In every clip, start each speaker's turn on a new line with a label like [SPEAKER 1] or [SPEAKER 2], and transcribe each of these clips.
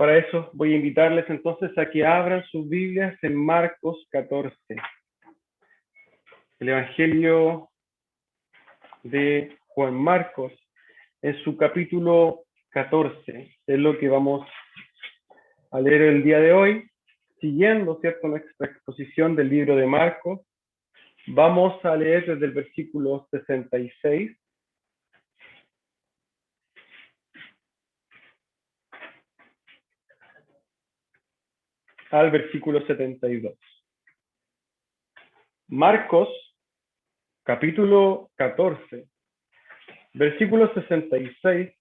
[SPEAKER 1] Para eso voy a invitarles entonces a que abran sus Biblias en Marcos 14. El Evangelio de Juan Marcos, en su capítulo 14, es lo que vamos a leer el día de hoy, siguiendo, ¿cierto?, nuestra exposición del libro de Marcos. Vamos a leer desde el versículo 66 al versículo 72. Marcos, capítulo 14, versículo 66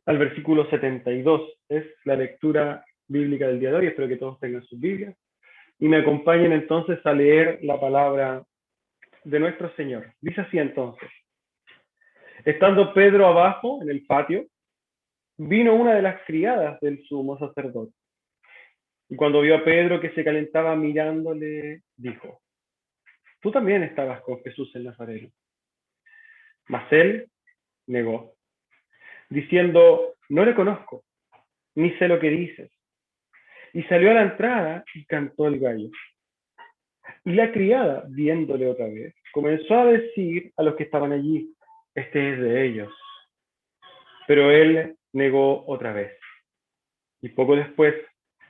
[SPEAKER 1] al versículo 72. Es la lectura bíblica del día de hoy. Espero que todos tengan sus Biblias y me acompañen entonces a leer la palabra de nuestro Señor. Dice así entonces: estando Pedro abajo en el patio, vino una de las criadas del sumo sacerdote. Y cuando vio a Pedro que se calentaba mirándole, dijo: tú también estabas con Jesús el Nazareno. Mas él negó, diciendo: no le conozco, ni sé lo que dices. Y salió a la entrada y cantó el gallo. Y la criada, viéndole otra vez, comenzó a decir a los que estaban allí: este es de ellos. Pero él negó otra vez. Y poco después,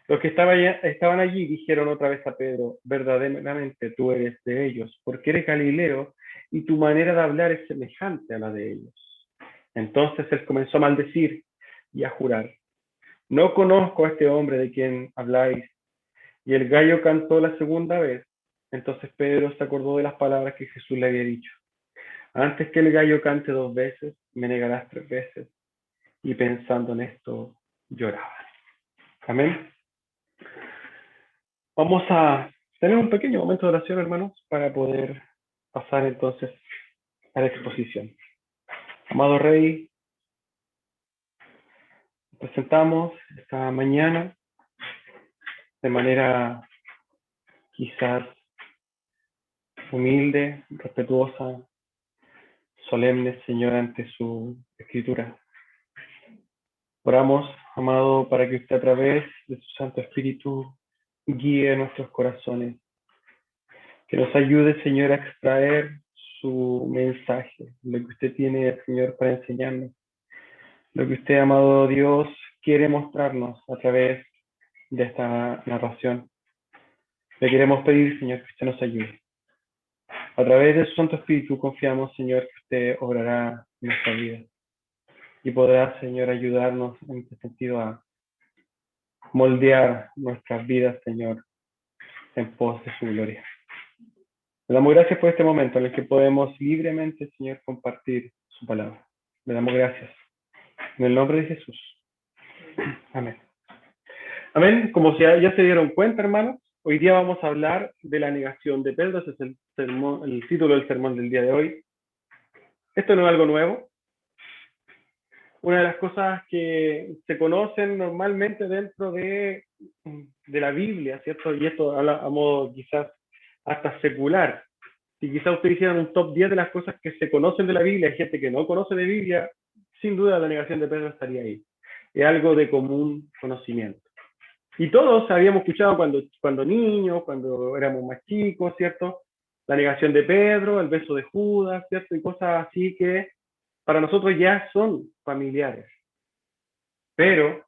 [SPEAKER 1] los que estaban allí dijeron otra vez a Pedro: verdaderamente tú eres de ellos, porque eres Galileo y tu manera de hablar es semejante a la de ellos. Entonces él comenzó a maldecir y a jurar: no conozco a este hombre de quien habláis. Y el gallo cantó la segunda vez. Entonces Pedro se acordó de las palabras que Jesús le había dicho: antes que el gallo cante 2 veces, me negarás 3 veces. Y pensando en esto, lloraba. Amén. Vamos a tener un pequeño momento de oración, hermanos, para poder pasar entonces a la exposición. Amado Rey, presentamos esta mañana de manera quizás humilde, respetuosa, solemne, Señor, ante su escritura. Oramos, amado, para que usted a través de su Santo Espíritu guíe nuestros corazones, que nos ayude, Señor, a extraer su mensaje, lo que usted tiene, Señor, para enseñarnos, lo que usted, amado Dios, quiere mostrarnos a través de esta narración. Le queremos pedir, Señor, que usted nos ayude. A través de su Santo Espíritu confiamos, Señor, que usted obrará en nuestra vida y podrá, Señor, ayudarnos en este sentido a moldear nuestras vidas, Señor, en pos de su gloria. Le damos gracias por este momento en el que podemos libremente, Señor, compartir su palabra. Le damos gracias. En el nombre de Jesús. Amén. Amén. Como ya se dieron cuenta, hermanos, hoy día vamos a hablar de la negación de Pedro. Ese es el título del sermón del día de hoy. Esto no es algo nuevo. Una de las cosas que se conocen normalmente dentro de la Biblia, ¿cierto? Y esto habla a modo quizás hasta secular. Si quizás ustedes hicieran un top 10 de las cosas que se conocen de la Biblia, hay gente que no conoce de Biblia, sin duda la negación de Pedro estaría ahí. Es algo de común conocimiento. Y todos habíamos escuchado cuando niños, cuando éramos más chicos, ¿cierto? La negación de Pedro, el beso de Judas, ¿cierto? Y cosas así que para nosotros ya son familiares. Pero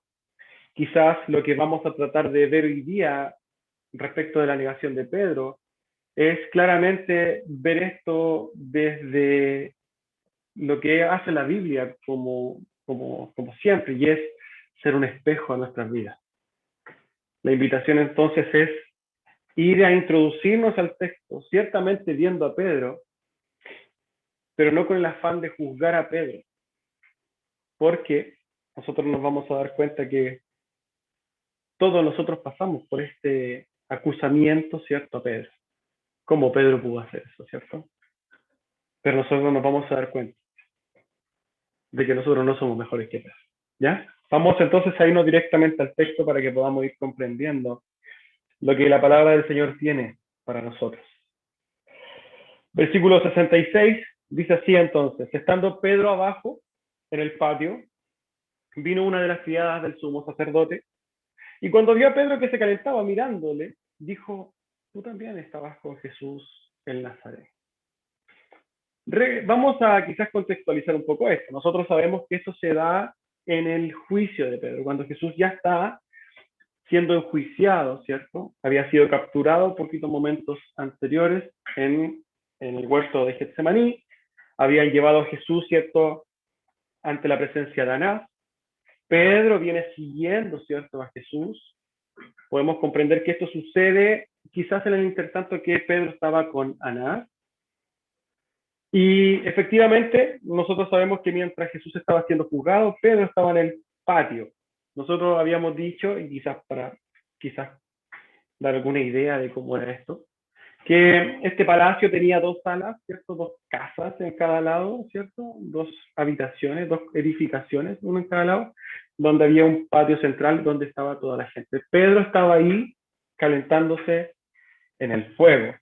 [SPEAKER 1] quizás lo que vamos a tratar de ver hoy día respecto de la negación de Pedro es claramente ver esto desde lo que hace la Biblia como siempre, y es ser un espejo a nuestras vidas. La invitación entonces es ir a introducirnos al texto, ciertamente viendo a Pedro, pero no con el afán de juzgar a Pedro, porque nosotros nos vamos a dar cuenta que todos nosotros pasamos por este acusamiento, ¿cierto?, a Pedro. ¿Cómo Pedro pudo hacer eso, cierto? Pero nosotros nos vamos a dar cuenta de que nosotros no somos mejores que Pedro. ¿Ya? Vamos entonces a irnos directamente al texto para que podamos ir comprendiendo lo que la palabra del Señor tiene para nosotros. Versículo 66 dice así entonces: estando Pedro abajo en el patio, vino una de las criadas del sumo sacerdote, y cuando vio a Pedro que se calentaba mirándole, dijo, tú también estabas con Jesús el Nazaret. Vamos a quizás contextualizar un poco esto. Nosotros sabemos que esto se da en el juicio de Pedro, cuando Jesús ya está siendo enjuiciado, ¿cierto? Había sido capturado poquitos momentos anteriores en el huerto de Getsemaní, habían llevado a Jesús, ¿cierto?, ante la presencia de Anás. Pedro viene siguiendo, ¿cierto?, a Jesús. Podemos comprender que esto sucede quizás en el intertanto que Pedro estaba con Anás. Y efectivamente, nosotros sabemos que mientras Jesús estaba siendo juzgado, Pedro estaba en el patio. Nosotros habíamos dicho, y quizás dar alguna idea de cómo era esto, que este palacio tenía dos salas, ¿cierto? Dos casas en cada lado, ¿cierto? Dos habitaciones, dos edificaciones, una en cada lado, donde había un patio central donde estaba toda la gente. Pedro estaba ahí calentándose en el fuego.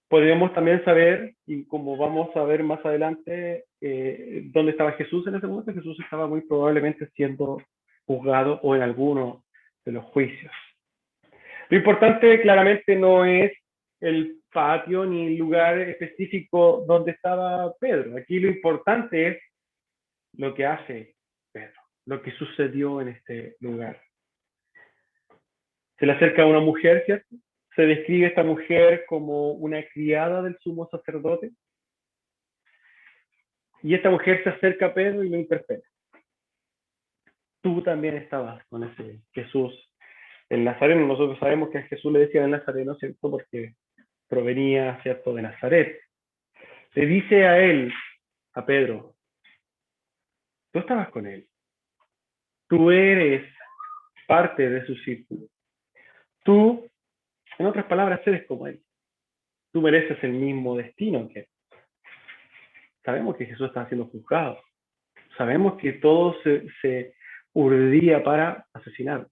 [SPEAKER 1] Podríamos también saber, y como vamos a ver más adelante, dónde estaba Jesús en ese momento. Jesús estaba muy probablemente siendo juzgado o en alguno de los juicios. Lo importante claramente no es el patio ni el lugar específico donde estaba Pedro. Aquí lo importante es lo que hace Pedro, lo que sucedió en este lugar. Se le acerca a una mujer, ¿cierto? Se describe esta mujer como una criada del sumo sacerdote. Y esta mujer se acerca a Pedro y lo interpela. Tú también estabas con ese Jesús, el Nazareno. Nosotros sabemos que a Jesús le decían el Nazareno, ¿cierto? Porque provenía, ¿cierto?, de Nazaret. Le dice a él, a Pedro, tú estabas con él. Tú eres parte de su círculo. Tú, en otras palabras, eres como él. Tú mereces el mismo destino que él. Sabemos que Jesús estaba siendo juzgado. Sabemos que todo se urdía para asesinar.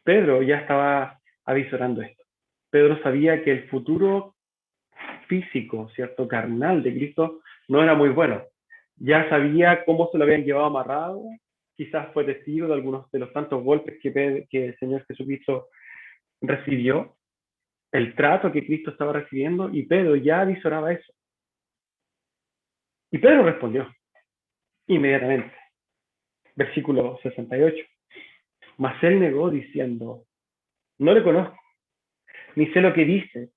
[SPEAKER 1] Pedro ya estaba avisorando esto. Pedro sabía que el futuro físico, ¿cierto?, carnal de Cristo no era muy bueno. Ya sabía cómo se lo habían llevado amarrado, quizás fue testigo de algunos de los tantos golpes que el Señor Jesucristo recibió, el trato que Cristo estaba recibiendo, y Pedro ya avisoraba eso. Y Pedro respondió inmediatamente. Versículo 68. Mas él negó diciendo, no le conozco, ni sé lo que dice.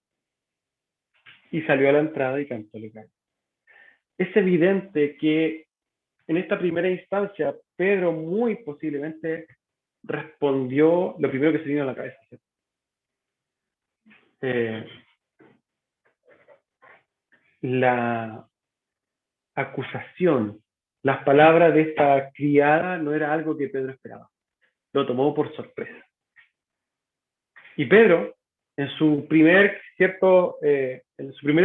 [SPEAKER 1] Y salió a la entrada y cantó el gallo. Es evidente que en esta primera instancia, Pedro muy posiblemente respondió lo primero que se vino a la cabeza. La acusación, las palabras de esta criada no era algo que Pedro esperaba. Lo tomó por sorpresa. Y Pedro, en su primera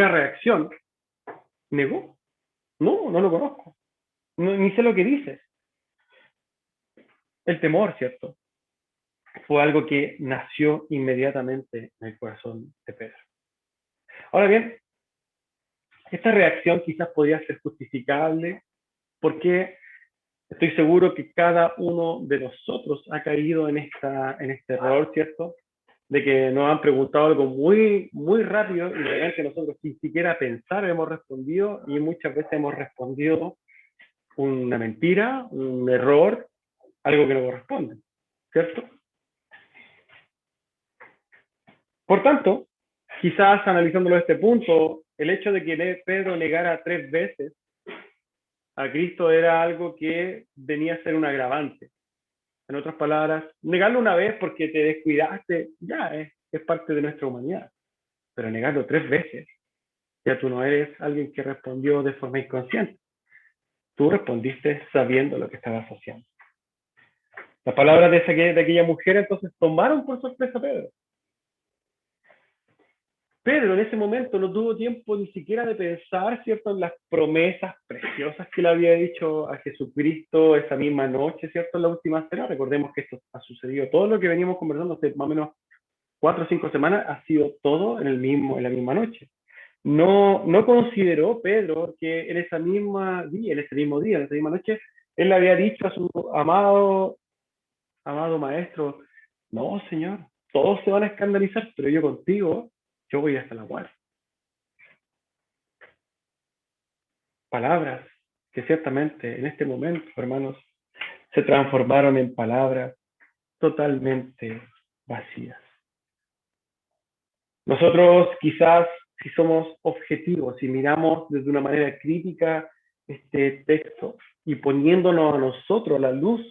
[SPEAKER 1] reacción, negó. No lo conozco. Ni sé lo que dices. El temor, ¿cierto?, fue algo que nació inmediatamente en el corazón de Pedro. Ahora bien, esta reacción quizás podría ser justificable porque estoy seguro que cada uno de nosotros ha caído en este error, ¿cierto?, de que nos han preguntado algo muy, muy rápido y realmente nosotros sin siquiera pensar hemos respondido, y muchas veces hemos respondido una mentira, un error, algo que no corresponde, ¿cierto? Por tanto, quizás analizándolo desde este punto, el hecho de que Pedro negara 3 veces a Cristo era algo que venía a ser un agravante. En otras palabras, negarlo una vez porque te descuidaste, ya es parte de nuestra humanidad. Pero negarlo 3 veces, ya tú no eres alguien que respondió de forma inconsciente. Tú respondiste sabiendo lo que estabas haciendo. Las palabras de aquella mujer entonces tomaron por sorpresa a Pedro. Pedro en ese momento no tuvo tiempo ni siquiera de pensar, ¿cierto?, en las promesas preciosas que le había dicho a Jesucristo esa misma noche, ¿cierto?, en la última cena. Recordemos que esto ha sucedido, todo lo que veníamos conversando hace más o menos 4 o 5 semanas ha sido todo en la misma noche. No consideró Pedro que en ese mismo día, en esa misma noche, él le había dicho a su amado maestro, no, Señor, todos se van a escandalizar, pero yo contigo, yo voy hasta la muerte. Palabras que ciertamente en este momento, hermanos, se transformaron en palabras totalmente vacías. Nosotros quizás, si somos objetivos y miramos desde una manera crítica este texto y poniéndonos a nosotros la luz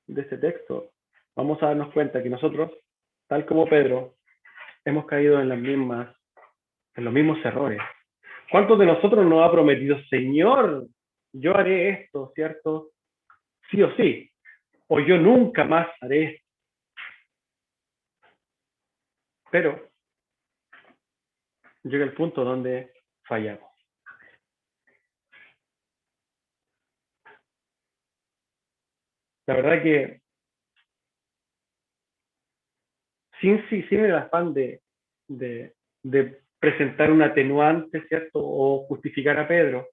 [SPEAKER 1] de este texto, vamos a darnos cuenta que nosotros, tal como Pedro, hemos caído en los mismos errores. ¿Cuántos de nosotros nos ha prometido, Señor, yo haré esto, ¿cierto? Sí o sí, o yo nunca más haré esto. Pero llega el punto donde fallamos. La verdad que sin el afán de presentar un atenuante, ¿cierto? O justificar a Pedro.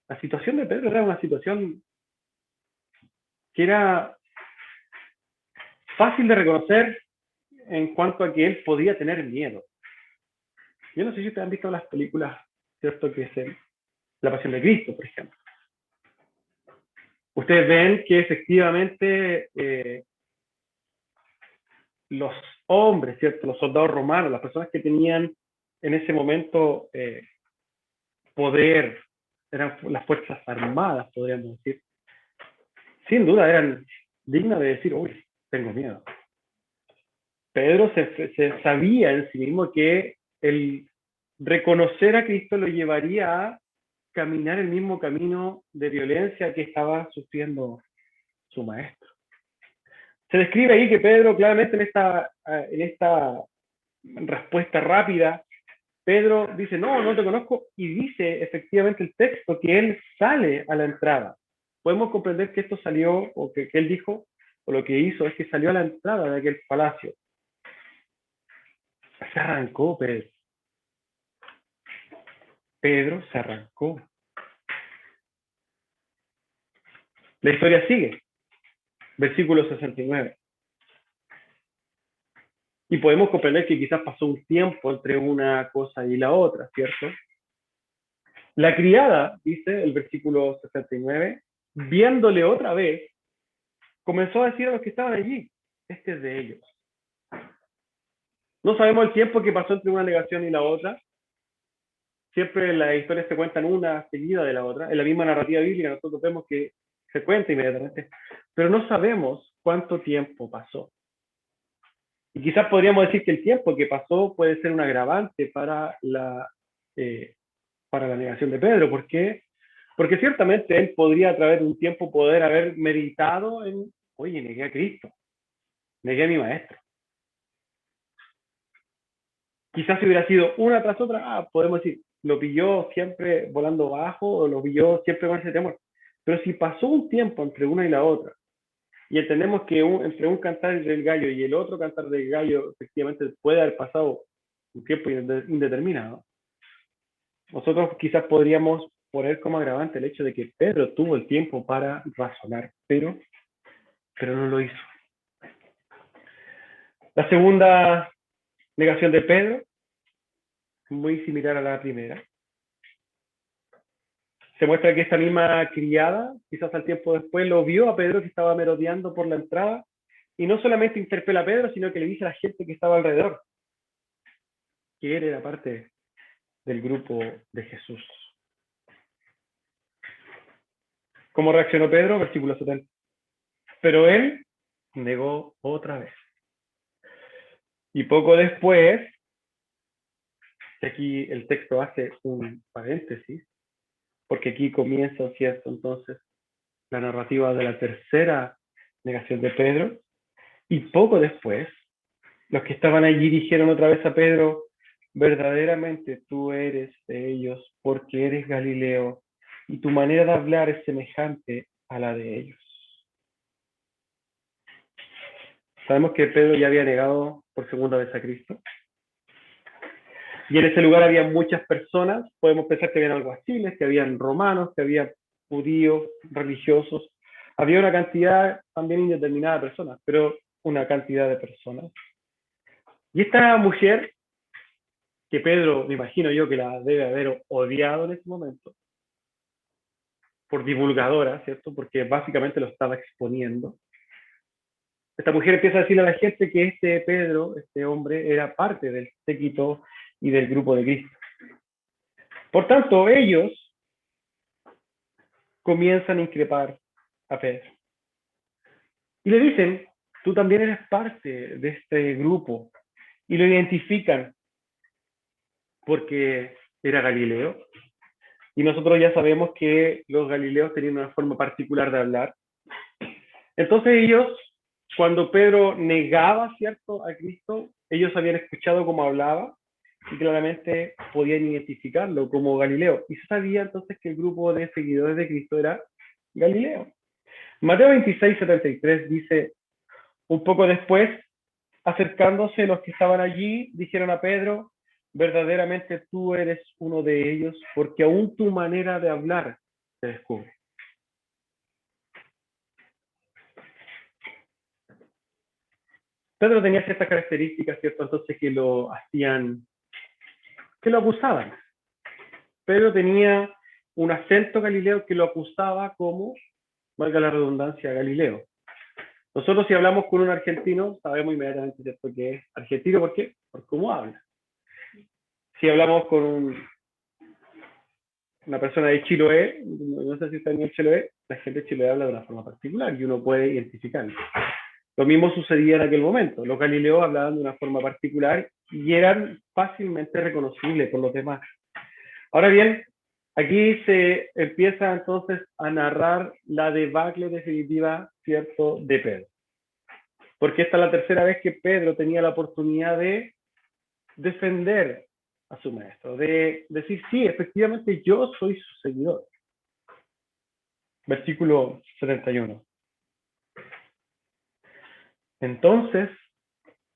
[SPEAKER 1] La situación de Pedro era una situación que era fácil de reconocer en cuanto a que él podía tener miedo. Yo no sé si ustedes han visto las películas, ¿cierto? Que es La Pasión de Cristo, por ejemplo. Ustedes ven que efectivamente los hombres, ¿cierto? Los soldados romanos, las personas que tenían en ese momento poder, eran las fuerzas armadas, podríamos decir. Sin duda eran dignas de decir, uy, tengo miedo. Pedro se sabía en sí mismo que el reconocer a Cristo lo llevaría a caminar el mismo camino de violencia que estaba sufriendo su maestro. Se describe ahí que Pedro claramente en esta respuesta rápida, Pedro dice, no te conozco, y dice efectivamente el texto que él sale a la entrada. Podemos comprender que esto salió, o que él dijo, o lo que hizo es que salió a la entrada de aquel palacio. Se arrancó Pedro. Pedro se arrancó. La historia sigue, versículo 69. Y podemos comprender que quizás pasó un tiempo entre una cosa y la otra, ¿cierto? La criada, dice el versículo 69, viéndole otra vez, comenzó a decir a los que estaban allí, este es de ellos. No sabemos el tiempo que pasó entre una negación y la otra. Siempre las historias se cuentan una seguida de la otra. En la misma narrativa bíblica nosotros vemos que se cuenta inmediatamente, pero no sabemos cuánto tiempo pasó. Y quizás podríamos decir que el tiempo que pasó puede ser un agravante para la negación de Pedro. ¿Por qué? Porque ciertamente él podría a través de un tiempo poder haber meditado en, oye, negué a Cristo, negué a mi maestro. Quizás si hubiera sido una tras otra, podemos decir, lo pilló siempre volando bajo o lo pilló siempre con ese temor. Pero si pasó un tiempo entre una y la otra, y entendemos que entre un cantar del gallo y el otro cantar del gallo, efectivamente puede haber pasado un tiempo indeterminado, nosotros quizás podríamos poner como agravante el hecho de que Pedro tuvo el tiempo para razonar, pero no lo hizo. La segunda negación de Pedro, muy similar a la primera, se muestra que esta misma criada, quizás al tiempo después, lo vio a Pedro que estaba merodeando por la entrada y no solamente interpela a Pedro, sino que le dice a la gente que estaba alrededor que él era parte del grupo de Jesús. ¿Cómo reaccionó Pedro? Versículo 70. Pero él negó otra vez. Y poco después, aquí el texto hace un paréntesis, porque aquí comienza, ¿cierto? Entonces, la narrativa de la tercera negación de Pedro. Y poco después, los que estaban allí dijeron otra vez a Pedro, verdaderamente tú eres de ellos porque eres Galileo y tu manera de hablar es semejante a la de ellos. Sabemos que Pedro ya había negado por segunda vez a Cristo. Y en ese lugar había muchas personas, podemos pensar que habían alguaciles, que habían romanos, que había judíos, religiosos, había una cantidad también indeterminada de personas, pero una cantidad de personas. Y esta mujer, que Pedro, me imagino yo que la debe haber odiado en ese momento, por divulgadora, ¿cierto? Porque básicamente lo estaba exponiendo. Esta mujer empieza a decirle a la gente que este Pedro, este hombre, era parte del séquito y del grupo de Cristo. Por tanto, ellos comienzan a increpar a Pedro. Y le dicen, tú también eres parte de este grupo. Y lo identifican porque era Galileo. Y nosotros ya sabemos que los galileos tenían una forma particular de hablar. Entonces ellos, cuando Pedro negaba, ¿cierto?, a Cristo, ellos habían escuchado cómo hablaba y claramente podían identificarlo como Galileo. Y se sabía entonces que el grupo de seguidores de Cristo era Galileo. Mateo 26:73 dice, un poco después, acercándose los que estaban allí, dijeron a Pedro, verdaderamente tú eres uno de ellos, porque aún tu manera de hablar se descubre. Pedro tenía ciertas características, ¿cierto? Entonces que lo hacían, que lo acusaban. Pedro tenía un acento galileo que lo acusaba como, valga la redundancia, Galileo. Nosotros si hablamos con un argentino, sabemos inmediatamente, ¿cierto?, que es argentino. ¿Por qué? Por cómo habla. Si hablamos con una persona de Chiloé, no sé si está en Chiloé, la gente de Chiloé habla de una forma particular y uno puede identificarlo. Lo mismo sucedía en aquel momento. Los galileos hablaban de una forma particular y eran fácilmente reconocibles por los demás. Ahora bien, aquí se empieza entonces a narrar la debacle definitiva, ¿cierto?, de Pedro. Porque esta es la tercera vez que Pedro tenía la oportunidad de defender a su maestro, de decir, sí, efectivamente yo soy su seguidor. Versículo 71. Entonces,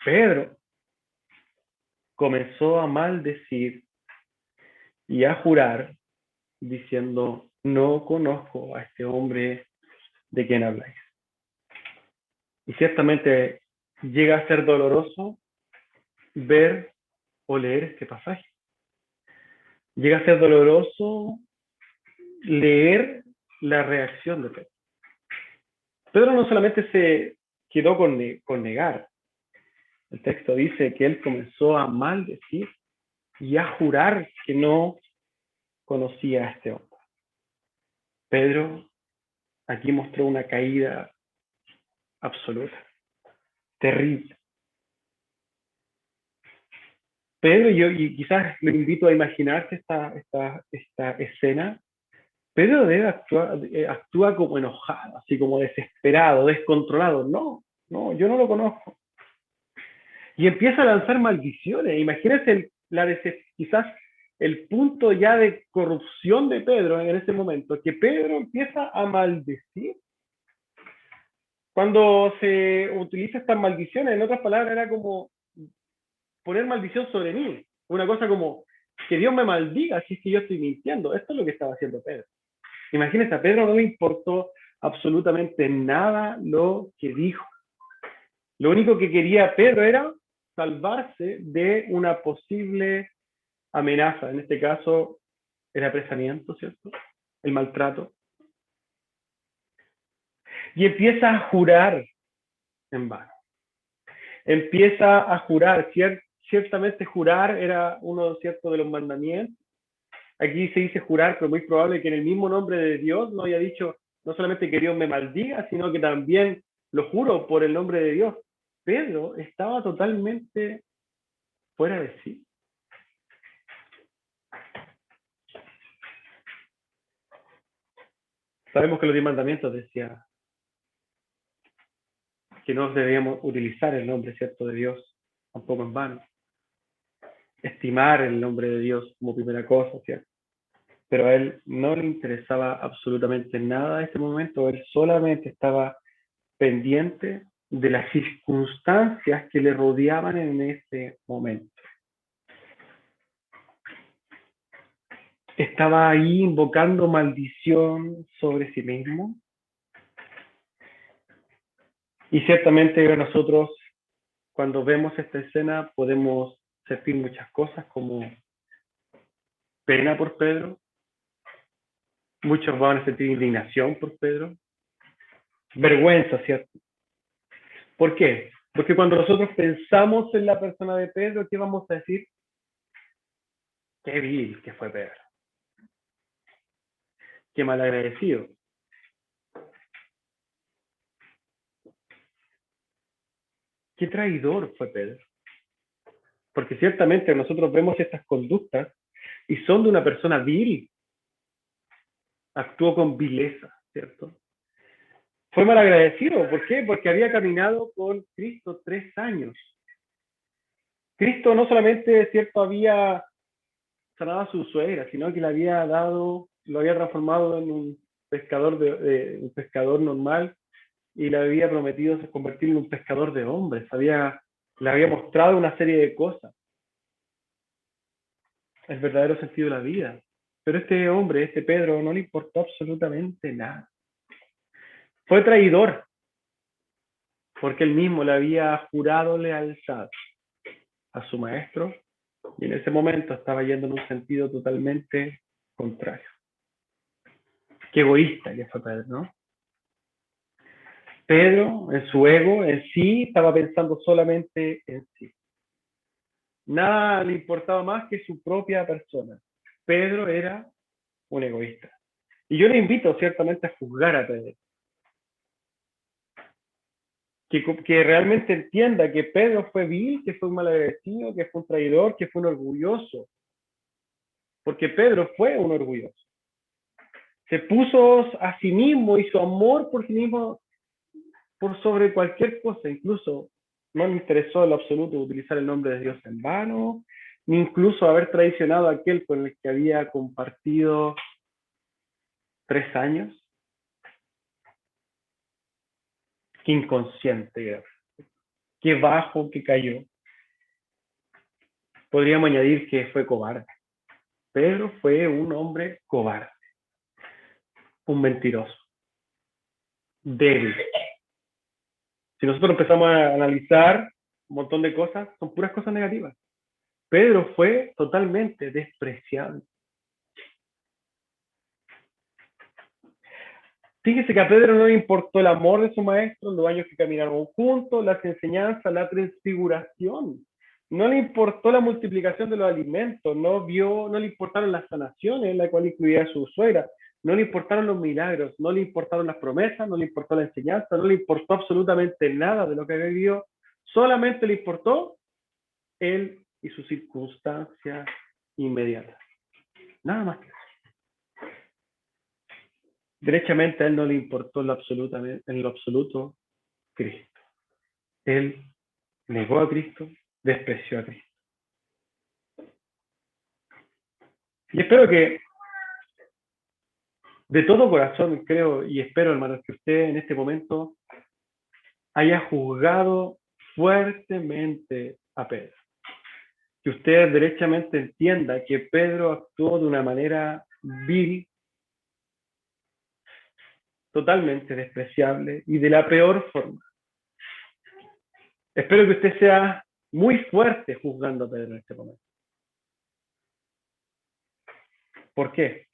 [SPEAKER 1] Pedro comenzó a maldecir y a jurar, diciendo, no conozco a este hombre de quien habláis. Y ciertamente llega a ser doloroso ver o leer este pasaje. Llega a ser doloroso leer la reacción de Pedro. Pedro no solamente se quedó con negar. El texto dice que él comenzó a maldecir y a jurar que no conocía a este hombre. Pedro aquí mostró una caída absoluta, terrible. Pedro, y quizás lo invito a imaginarse esta escena. Pedro actúa como enojado, así como desesperado, descontrolado. No, no, yo no lo conozco. Y empieza a lanzar maldiciones. Imagínense quizás el punto ya de corrupción de Pedro en ese momento, que Pedro empieza a maldecir. Cuando se utiliza estas maldiciones, en otras palabras, era como poner maldición sobre mí. Una cosa como que Dios me maldiga si es que yo estoy mintiendo. Esto es lo que estaba haciendo Pedro. Imagínense, a Pedro no le importó absolutamente nada lo que dijo. Lo único que quería Pedro era salvarse de una posible amenaza. En este caso, el apresamiento, ¿cierto? El maltrato. Y empieza a jurar en vano. Empieza a jurar. Ciertamente jurar era uno, ¿cierto?, de los mandamientos. Aquí se dice jurar, pero muy probable que en el mismo nombre de Dios no haya dicho no solamente que Dios me maldiga, sino que también lo juro por el nombre de Dios. Pedro estaba totalmente fuera de sí. Sabemos que los 10 mandamientos decía que no debíamos utilizar el nombre, ¿cierto?, de Dios, tampoco en vano. Estimar el nombre de Dios como primera cosa, ¿cierto? Pero a él no le interesaba absolutamente nada en este momento. Él solamente estaba pendiente de las circunstancias que le rodeaban en ese momento. ¿Estaba ahí invocando maldición sobre sí mismo? Y ciertamente nosotros, cuando vemos esta escena, podemos sentir muchas cosas como pena por Pedro, muchos van a sentir indignación por Pedro, vergüenza, ¿cierto? ¿Por qué? Porque cuando nosotros pensamos en la persona de Pedro, ¿qué vamos a decir? Qué vil que fue Pedro, qué malagradecido, qué traidor fue Pedro. Porque ciertamente nosotros vemos estas conductas y son de una persona vil, actuó con vileza, ¿cierto? Fue malagradecido, ¿por qué? Porque había caminado con Cristo 3 años. Cristo no solamente, ¿cierto?, había sanado a su suegra, sino que le había dado, lo había transformado en un pescador, un pescador normal y le había prometido convertirlo en un pescador de hombres. Le había mostrado una serie de cosas, el verdadero sentido de la vida. Pero este hombre, este Pedro, no le importó absolutamente nada. Fue traidor, porque él mismo le había jurado lealtad a su maestro y en ese momento estaba yendo en un sentido totalmente contrario. Qué egoísta que fue Pedro, ¿no? Pedro, en su ego, en sí, estaba pensando solamente en sí. Nada le importaba más que su propia persona. Pedro era un egoísta. Y yo le invito ciertamente a juzgar a Pedro. Que realmente entienda que Pedro fue vil, que fue un malagradecido, que fue un traidor, que fue un orgulloso. Porque Pedro fue un orgulloso. Se puso a sí mismo y su amor por sí mismo por sobre cualquier cosa. Incluso no le interesó en lo absoluto utilizar el nombre de Dios en vano, ni incluso haber traicionado a aquel con el que había compartido 3 años. Qué inconsciente, qué bajo que cayó. Podríamos añadir que fue cobarde. Pedro fue un hombre cobarde, un mentiroso, débil. Si nosotros empezamos a analizar un montón de cosas, son puras cosas negativas. Pedro fue totalmente despreciable. Fíjese que a Pedro no le importó el amor de su maestro, los años que caminaron juntos, las enseñanzas, la transfiguración. No le importó la multiplicación de los alimentos, no le importaron las sanaciones, la cual incluía a su suegra, no le importaron los milagros, no le importaron las promesas, no le importó la enseñanza, no le importó absolutamente nada de lo que había vivido, solamente le importó él y sus circunstancias inmediatas. Nada más que eso. Derechamente a él no le importó en lo absoluto Cristo. Él negó a Cristo, despreció a Cristo. Y espero que de todo corazón creo y espero, hermanos, que usted en este momento haya juzgado fuertemente a Pedro. Que usted derechamente entienda que Pedro actuó de una manera vil, totalmente despreciable y de la peor forma. Espero que usted sea muy fuerte juzgando a Pedro en este momento. ¿Por qué?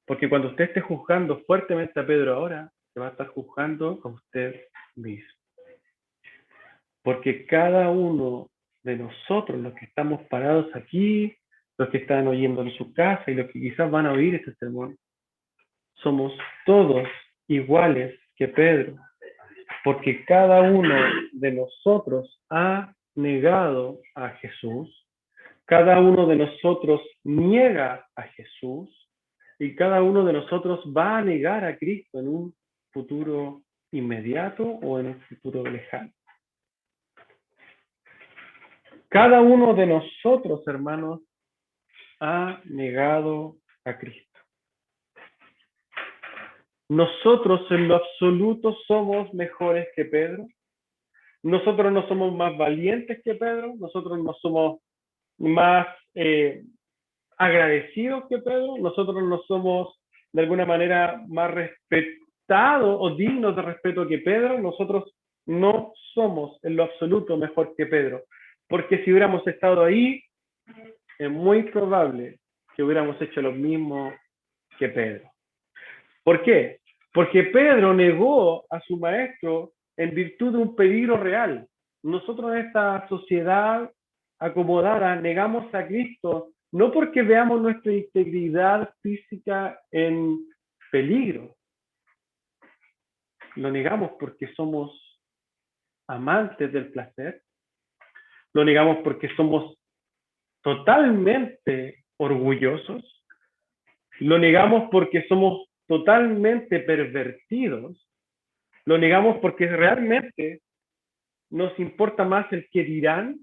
[SPEAKER 1] Porque cuando usted esté juzgando fuertemente a Pedro ahora, se va a estar juzgando a usted mismo. Porque cada uno de nosotros, los que estamos parados aquí, los que están oyendo en su casa y los que quizás van a oír este sermón, somos todos iguales que Pedro. Porque cada uno de nosotros ha negado a Jesús, cada uno de nosotros niega a Jesús y cada uno de nosotros va a negar a Cristo en un futuro inmediato o en un futuro lejano. Cada uno de nosotros, hermanos, ha negado a Cristo. Nosotros en lo absoluto somos mejores que Pedro. Nosotros no somos más valientes que Pedro. Nosotros no somos más agradecidos que Pedro, nosotros no somos de alguna manera más respetados o dignos de respeto que Pedro, nosotros no somos en lo absoluto mejor que Pedro, porque si hubiéramos estado ahí, es muy probable que hubiéramos hecho lo mismo que Pedro. ¿Por qué? Porque Pedro negó a su maestro en virtud de un peligro real. Nosotros en esta sociedad acomodada negamos a Cristo no porque veamos nuestra integridad física en peligro, lo negamos porque somos amantes del placer, lo negamos porque somos totalmente orgullosos, lo negamos porque somos totalmente pervertidos, lo negamos porque realmente nos importa más el que dirán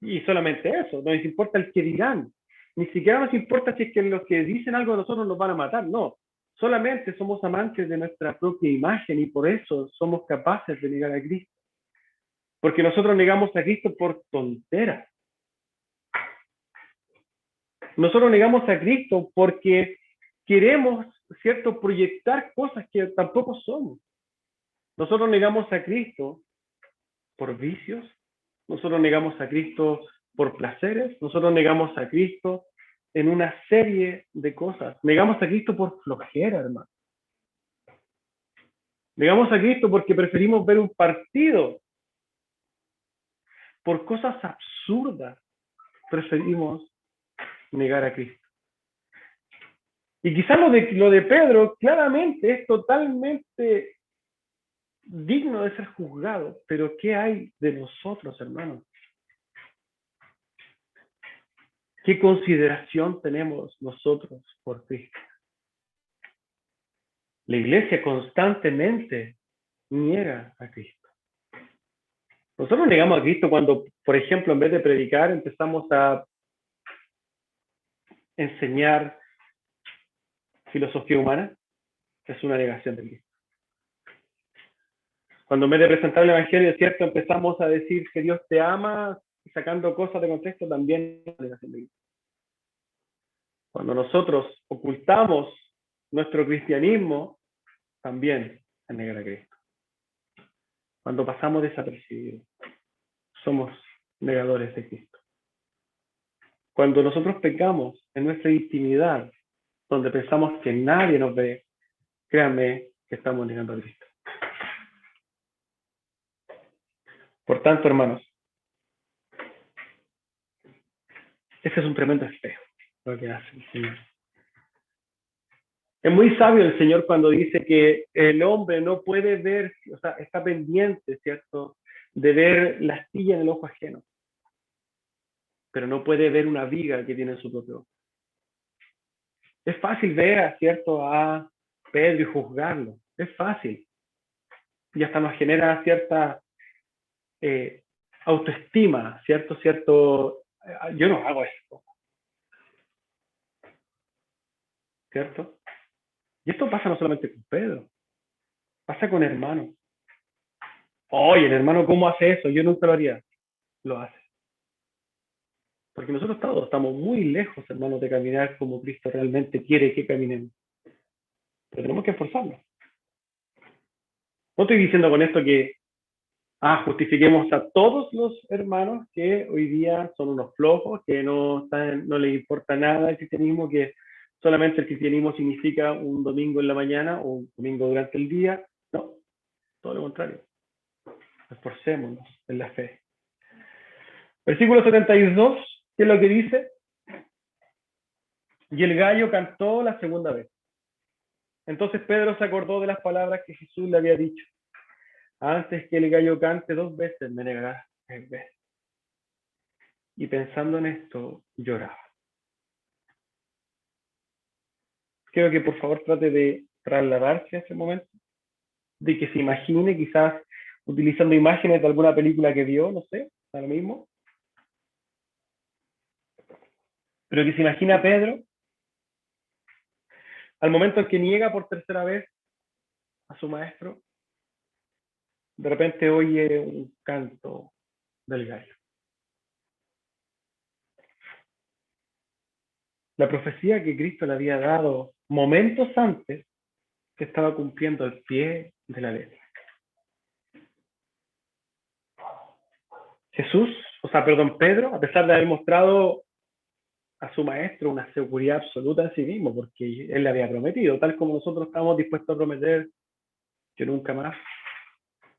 [SPEAKER 1] y solamente eso, nos importa el que dirán. Ni siquiera nos importa si es que los que dicen algo de nosotros nos van a matar, no. Solamente somos amantes de nuestra propia imagen y por eso somos capaces de negar a Cristo. Porque nosotros negamos a Cristo por tonteras. Nosotros negamos a Cristo porque queremos, ¿cierto?, proyectar cosas que tampoco somos. Nosotros negamos a Cristo por vicios, nosotros negamos a Cristo por placeres, nosotros negamos a Cristo en una serie de cosas. Negamos a Cristo por flojera, hermano. Negamos a Cristo porque preferimos ver un partido. Por cosas absurdas preferimos negar a Cristo. Y quizás lo de Pedro claramente es totalmente digno de ser juzgado, pero ¿qué hay de nosotros, hermanos? ¿Qué consideración tenemos nosotros por Cristo? La iglesia constantemente niega a Cristo. Nosotros negamos a Cristo cuando, por ejemplo, en vez de predicar, empezamos a enseñar filosofía humana. Es una negación de Cristo. Cuando en vez de presentar el Evangelio, cierto, empezamos a decir que Dios te ama, sacando cosas de contexto, también es una negación de Cristo. Cuando nosotros ocultamos nuestro cristianismo, también es negar a Cristo. Cuando pasamos desapercibidos, somos negadores de Cristo. Cuando nosotros pecamos en nuestra intimidad, donde pensamos que nadie nos ve, créanme que estamos negando a Cristo. Por tanto, hermanos, ese es un tremendo espejo lo que hace el Señor. Es muy sabio el Señor cuando dice que el hombre no puede ver, o sea, está pendiente, ¿cierto?, de ver la astilla en el ojo ajeno, pero no puede ver una viga que tiene en su propio ojo. Es fácil ver, ¿cierto?, a Pedro y juzgarlo. Es fácil. Y hasta nos genera cierta autoestima, ¿cierto? Yo no hago esto, ¿cierto? Y esto pasa no solamente con Pedro, pasa con hermanos. Oye, el hermano, ¿cómo hace eso? Yo nunca lo haría. Lo hace. Porque nosotros todos estamos muy lejos, hermanos, de caminar como Cristo realmente quiere que caminemos. Pero tenemos que esforzarnos. No estoy diciendo con esto que justifiquemos a todos los hermanos que hoy día son unos flojos, que no les importa nada el cristianismo, que solamente el cristianismo significa un domingo en la mañana o un domingo durante el día. No, todo lo contrario. Esforcémonos en la fe. Versículo 72, ¿qué es lo que dice? Y el gallo cantó la segunda vez. Entonces Pedro se acordó de las palabras que Jesús le había dicho. Antes que el gallo cante 2 veces, me negarás 3 veces. Y pensando en esto, lloraba. Quiero que por favor trate de trasladarse a ese momento, de que se imagine, quizás utilizando imágenes de alguna película que vio, no sé, da lo mismo, pero que se imagina a Pedro al momento en que niega por tercera vez a su maestro, de repente oye un canto del gallo. La profecía que Cristo le había dado momentos antes se estaba cumpliendo al pie de la letra. Pedro, a pesar de haber mostrado a su maestro una seguridad absoluta en sí mismo, porque él le había prometido, tal como nosotros estamos dispuestos a prometer, yo nunca más,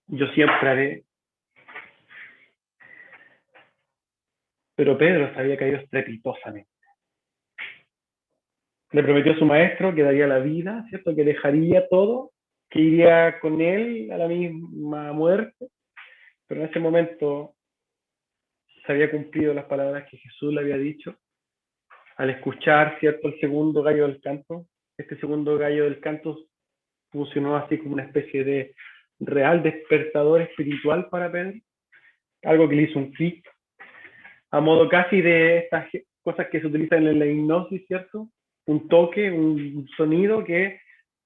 [SPEAKER 1] yo siempre haré. Pero Pedro se había caído estrepitosamente. Le prometió a su maestro que daría la vida, ¿cierto? Que dejaría todo, que iría con él a la misma muerte, pero en ese momento se había cumplido las palabras que Jesús le había dicho al escuchar, ¿cierto?, el segundo gallo del canto. Este segundo gallo del canto funcionó así como una especie de real despertador espiritual para Pedro, algo que le hizo un clic, a modo casi de estas cosas que se utilizan en la hipnosis, ¿cierto? Un toque, un sonido que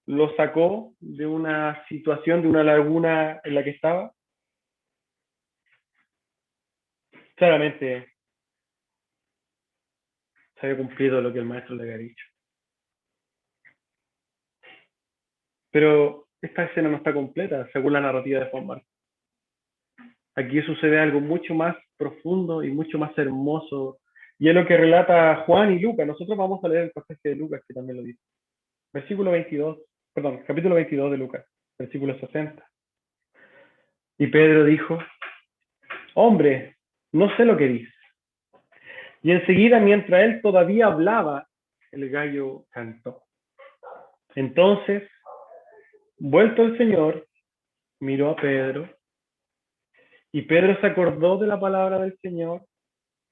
[SPEAKER 1] lo sacó de una situación, de una laguna en la que estaba. Claramente se había cumplido lo que el maestro le había dicho. Pero esta escena no está completa, según la narrativa de Juan Marcos. Aquí sucede algo mucho más profundo y mucho más hermoso. Y es lo que relata Juan y Lucas. Nosotros vamos a leer el pasaje de Lucas, que también lo dice. Versículo 22, perdón, capítulo 22 de Lucas, versículo 60. Y Pedro dijo, hombre, no sé lo que dices. Y enseguida, mientras él todavía hablaba, el gallo cantó. Entonces, vuelto el Señor, miró a Pedro, y Pedro se acordó de la palabra del Señor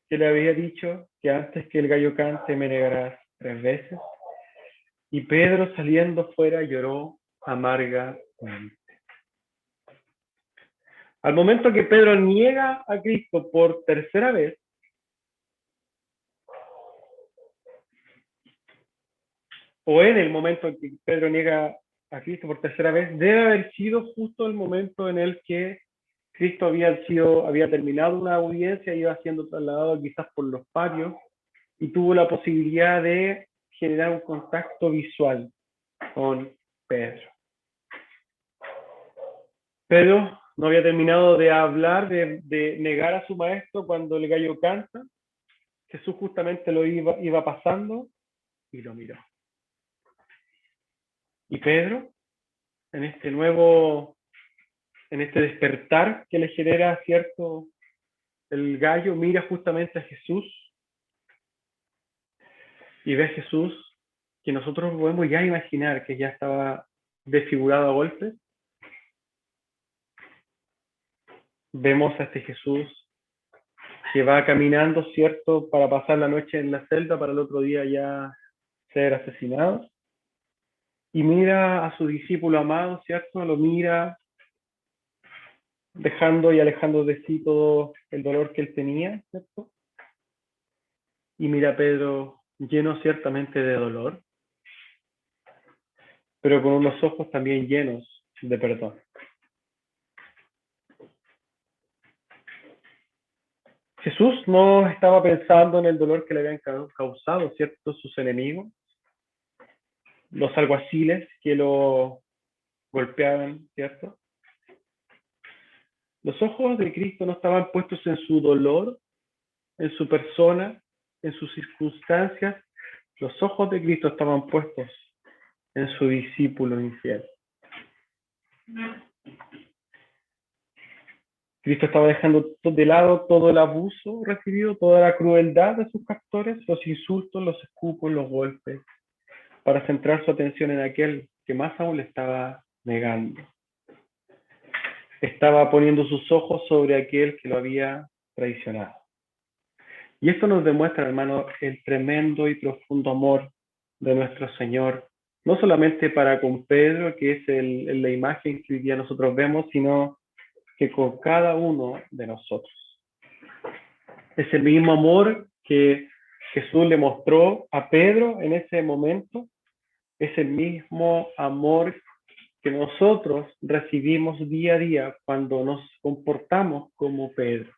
[SPEAKER 1] que le había dicho que antes que el gallo cante me negarás 3 veces. Y Pedro, saliendo fuera, lloró amargamente. Al momento que Pedro niega a Cristo por tercera vez, o en el momento en que Pedro niega a Cristo por tercera vez, debe haber sido justo el momento en el que Cristo había terminado una audiencia, iba siendo trasladado quizás por los patios y tuvo la posibilidad de generar un contacto visual con Pedro. Pedro no había terminado de hablar, de negar a su maestro cuando el gallo canta. Jesús justamente lo iba pasando y lo miró. Y Pedro, en este despertar que le genera, ¿cierto?, el gallo, mira justamente a Jesús y ve a Jesús que nosotros podemos ya imaginar que ya estaba desfigurado a golpes. Vemos a este Jesús que va caminando, ¿cierto?, para pasar la noche en la celda, para el otro día ya ser asesinado. Y mira a su discípulo amado, ¿cierto? Lo mira dejando y alejando de sí todo el dolor que él tenía, ¿cierto? Y mira a Pedro lleno ciertamente de dolor, pero con unos ojos también llenos de perdón. Jesús no estaba pensando en el dolor que le habían causado, ¿cierto?, sus enemigos, los alguaciles que lo golpeaban, ¿cierto? Los ojos de Cristo no estaban puestos en su dolor, en su persona, en sus circunstancias. Los ojos de Cristo estaban puestos en su discípulo infiel. Cristo estaba dejando de lado todo el abuso recibido, toda la crueldad de sus captores, los insultos, los escupos, los golpes, para centrar su atención en aquel que más aún le estaba negando. Estaba poniendo sus ojos sobre aquel que lo había traicionado. Y esto nos demuestra, hermano, el tremendo y profundo amor de nuestro Señor, no solamente para con Pedro, que es la imagen que hoy día nosotros vemos, sino que con cada uno de nosotros. Es el mismo amor que Jesús le mostró a Pedro en ese momento, es el mismo amor que nosotros recibimos día a día cuando nos comportamos como Pedro,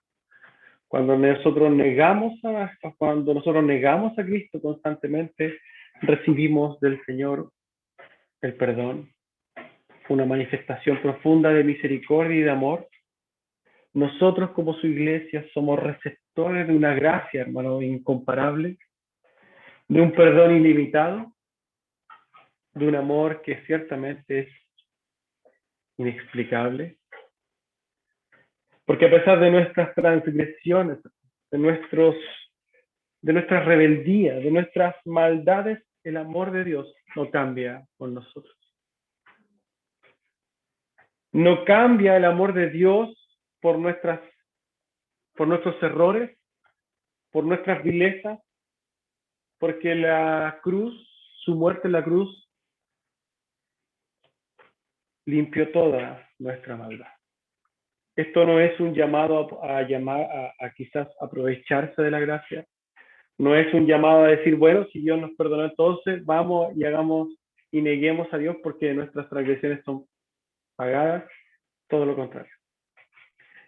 [SPEAKER 1] Cuando nosotros negamos a Cristo constantemente, recibimos del Señor el perdón, una manifestación profunda de misericordia y de amor. Nosotros como su iglesia somos receptores de una gracia, hermano, incomparable, de un perdón ilimitado, de un amor que ciertamente es inexplicable. Porque a pesar de nuestras transgresiones, de nuestras rebeldías, de nuestras maldades, el amor de Dios no cambia con nosotros. No cambia el amor de Dios por nuestros errores, por nuestras vilezas, porque la cruz, su muerte en la cruz, limpió toda nuestra maldad. Esto no es un llamado a quizás aprovecharse de la gracia. No es un llamado a decir, bueno, si Dios nos perdonó, entonces vamos y hagamos y neguemos a Dios porque nuestras transgresiones son pagadas. Todo lo contrario.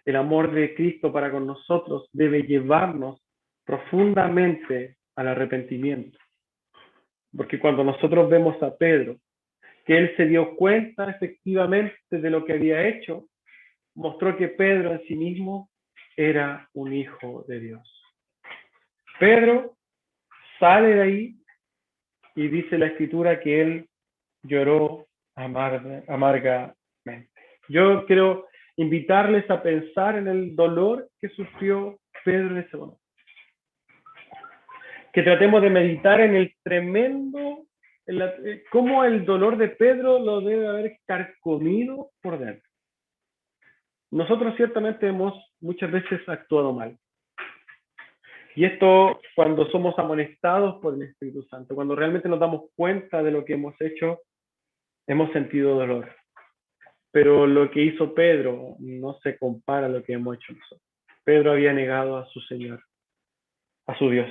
[SPEAKER 1] El amor de Cristo para con nosotros debe llevarnos profundamente al arrepentimiento. Porque cuando nosotros vemos a Pedro, que él se dio cuenta efectivamente de lo que había hecho, mostró que Pedro en sí mismo era un hijo de Dios. Pedro sale de ahí y dice la Escritura que él lloró amargamente. Yo quiero invitarles a pensar en el dolor que sufrió Pedro en ese momento. Que tratemos de meditar en el tremendo, cómo el dolor de Pedro lo debe haber carcomido por dentro. Nosotros ciertamente hemos muchas veces actuado mal. Y esto cuando somos amonestados por el Espíritu Santo, cuando realmente nos damos cuenta de lo que hemos hecho, hemos sentido dolor. Pero lo que hizo Pedro no se compara a lo que hemos hecho nosotros. Pedro había negado a su Señor, a su Dios.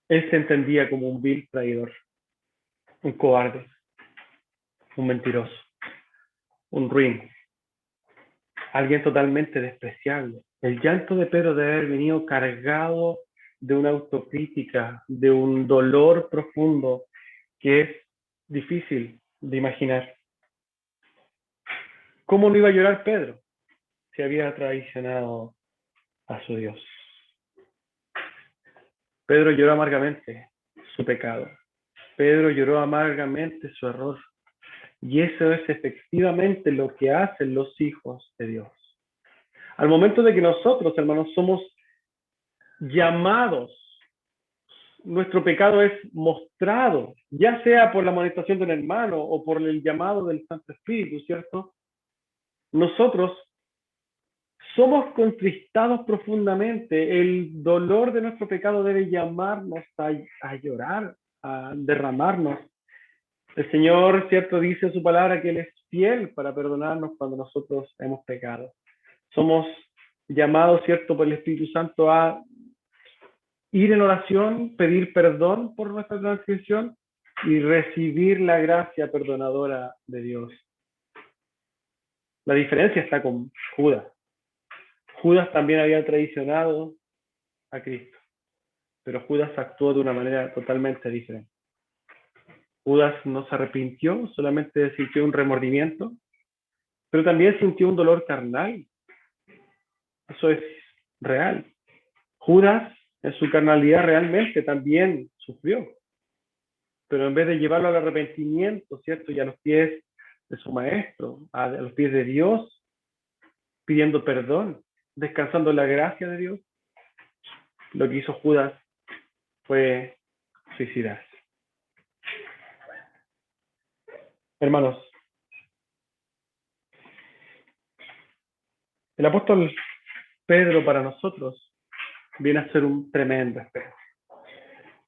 [SPEAKER 1] Él se entendía como un vil traidor, un cobarde, un mentiroso, un ruin, alguien totalmente despreciable. El llanto de Pedro debe haber venido cargado de una autocrítica, de un dolor profundo que es difícil de imaginar. ¿Cómo no iba a llorar Pedro si había traicionado a su Dios? Pedro lloró amargamente su pecado. Pedro lloró amargamente su error. Y eso es efectivamente lo que hacen los hijos de Dios. Al momento de que nosotros, hermanos, somos llamados, nuestro pecado es mostrado, ya sea por la amonestación de un hermano o por el llamado del Santo Espíritu, ¿cierto? Nosotros somos contristados profundamente. El dolor de nuestro pecado debe llamarnos a llorar, a derramarnos. El Señor, ¿cierto?, dice en su palabra que Él es fiel para perdonarnos cuando nosotros hemos pecado. Somos llamados, ¿cierto?, por el Espíritu Santo a ir en oración, pedir perdón por nuestra transgresión y recibir la gracia perdonadora de Dios. La diferencia está con Judas. Judas también había traicionado a Cristo, pero Judas actuó de una manera totalmente diferente. Judas no se arrepintió, solamente sintió un remordimiento, pero también sintió un dolor carnal. Eso es real. Judas, en su carnalidad, realmente también sufrió, pero en vez de llevarlo al arrepentimiento, ¿cierto?, y a los pies de su maestro, a los pies de Dios, pidiendo perdón, descansando en la gracia de Dios, lo que hizo Judas fue suicidarse. Hermanos, el apóstol Pedro para nosotros viene a ser un tremendo espejo.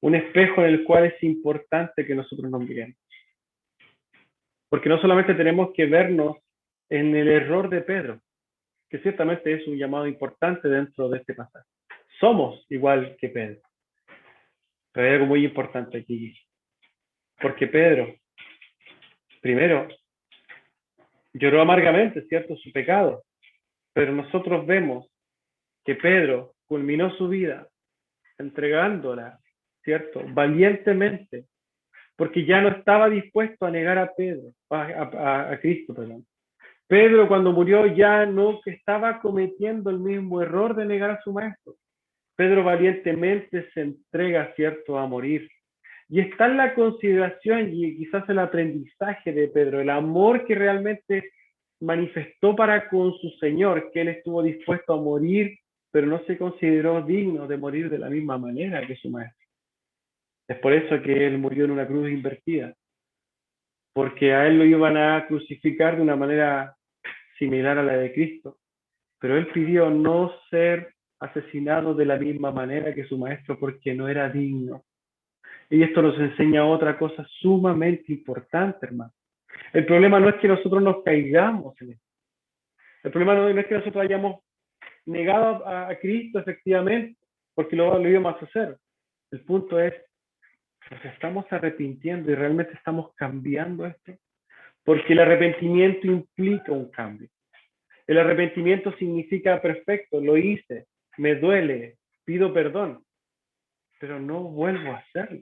[SPEAKER 1] Un espejo en el cual es importante que nosotros nos miremos. Porque no solamente tenemos que vernos en el error de Pedro, que ciertamente es un llamado importante dentro de este pasaje. Somos igual que Pedro. Pero hay algo muy importante aquí. Porque Pedro, primero, lloró amargamente, ¿cierto?, su pecado. Pero nosotros vemos que Pedro culminó su vida entregándola, ¿cierto? Valientemente, porque ya no estaba dispuesto a negar a a Cristo, perdón. Pedro cuando murió ya no estaba cometiendo el mismo error de negar a su maestro. Pedro valientemente se entrega, ¿cierto?, a morir. Y está en la consideración y quizás el aprendizaje de Pedro, el amor que realmente manifestó para con su Señor, que él estuvo dispuesto a morir, pero no se consideró digno de morir de la misma manera que su maestro. Es por eso que él murió en una cruz invertida, porque a él lo iban a crucificar de una manera similar a la de Cristo, pero él pidió no ser asesinado de la misma manera que su maestro porque no era digno. Y esto nos enseña otra cosa sumamente importante, hermano. El problema no es que nosotros nos caigamos en esto. El problema no es que nosotros hayamos negado a Cristo efectivamente, porque lo íbamos a hacer. El punto es, ¿nos estamos arrepintiendo y realmente estamos cambiando esto? Porque el arrepentimiento implica un cambio. El arrepentimiento significa perfecto, lo hice, me duele, pido perdón, pero no vuelvo a hacerlo.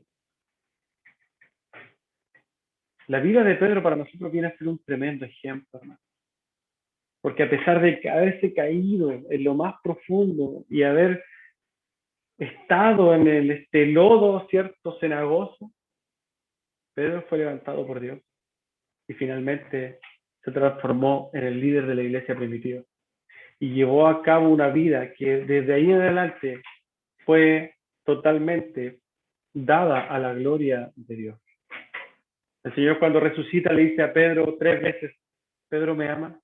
[SPEAKER 1] La vida de Pedro para nosotros viene a ser un tremendo ejemplo, hermano. Porque a pesar de haberse caído en lo más profundo y haber estado en el lodo, cierto, cenagoso, Pedro fue levantado por Dios y finalmente se transformó en el líder de la iglesia primitiva y llevó a cabo una vida que desde ahí en adelante fue totalmente dada a la gloria de Dios. El Señor cuando resucita le dice a Pedro 3 veces, ¿Pedro me ama?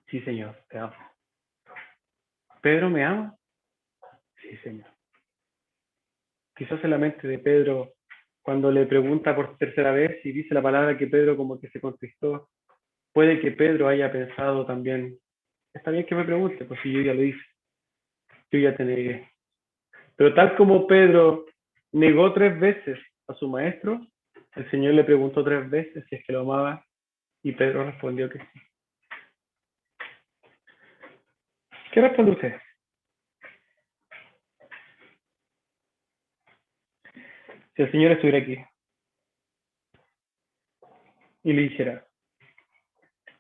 [SPEAKER 1] Sí, Señor, te amo. ¿Pedro me ama? Sí, Señor. Quizás en la mente de Pedro, cuando le pregunta por tercera vez y dice la palabra que Pedro como que se contristó, puede que Pedro haya pensado también, está bien que me pregunte, pues si yo ya lo hice, yo ya te negué. Pero tal como Pedro negó 3 veces a su maestro, el Señor le preguntó 3 veces si es que lo amaba y Pedro respondió que sí. ¿Qué responde usted? Si el Señor estuviera aquí y le dijera,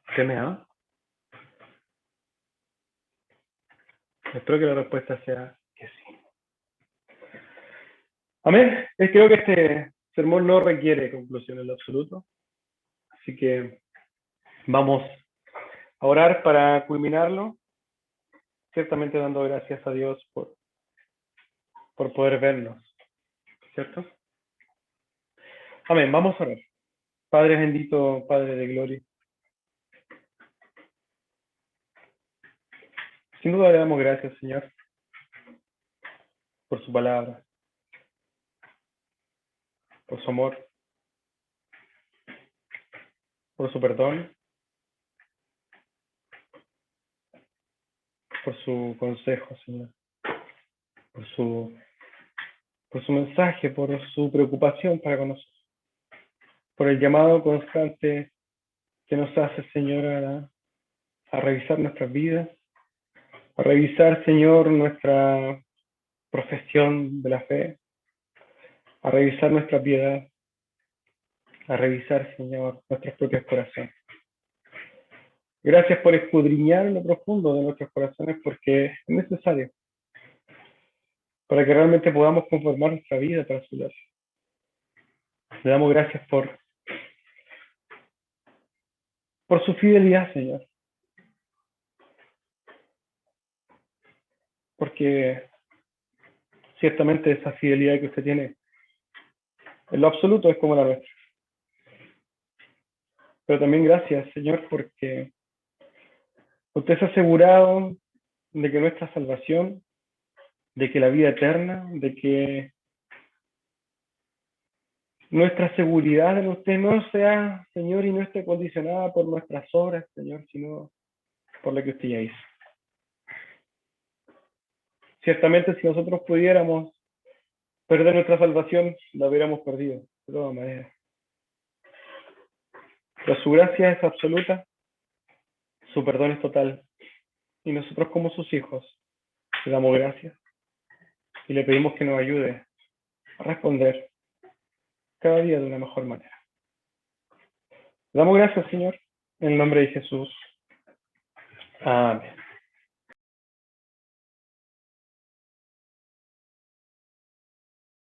[SPEAKER 1] ¿usted me ama? Espero que la respuesta sea que sí. Amén. Creo que este sermón no requiere conclusión en lo absoluto. Así que vamos a orar para culminarlo. Ciertamente dando gracias a Dios por poder vernos. ¿Cierto? Amén. Vamos a orar. Padre bendito, Padre de gloria. Sin duda le damos gracias, Señor, por su palabra, por su amor, por su perdón, por su consejo, Señor, por su mensaje, por su preocupación para con nosotros, por el llamado constante que nos hace, Señor, a revisar nuestras vidas, a revisar, Señor, nuestra profesión de la fe, a revisar nuestra piedad, a revisar, Señor, nuestros propios corazones. Gracias por escudriñar en lo profundo de nuestros corazones porque es necesario para que realmente podamos conformar nuestra vida para su gloria. Le damos gracias por su fidelidad, Señor. Porque ciertamente esa fidelidad que usted tiene en lo absoluto es como la nuestra. Pero también gracias, Señor, porque usted se ha asegurado de que nuestra salvación, de que la vida eterna, de que nuestra seguridad en usted no sea, Señor, y no esté condicionada por nuestras obras, Señor, sino por lo que usted ya hizo. Ciertamente, si nosotros pudiéramos perder nuestra salvación, la hubiéramos perdido, de todas maneras. Pero su gracia es absoluta, Su perdón es total. Y nosotros como sus hijos le damos gracias y le pedimos que nos ayude a responder cada día de una mejor manera. Le damos gracias, Señor, en el nombre de Jesús. Amén.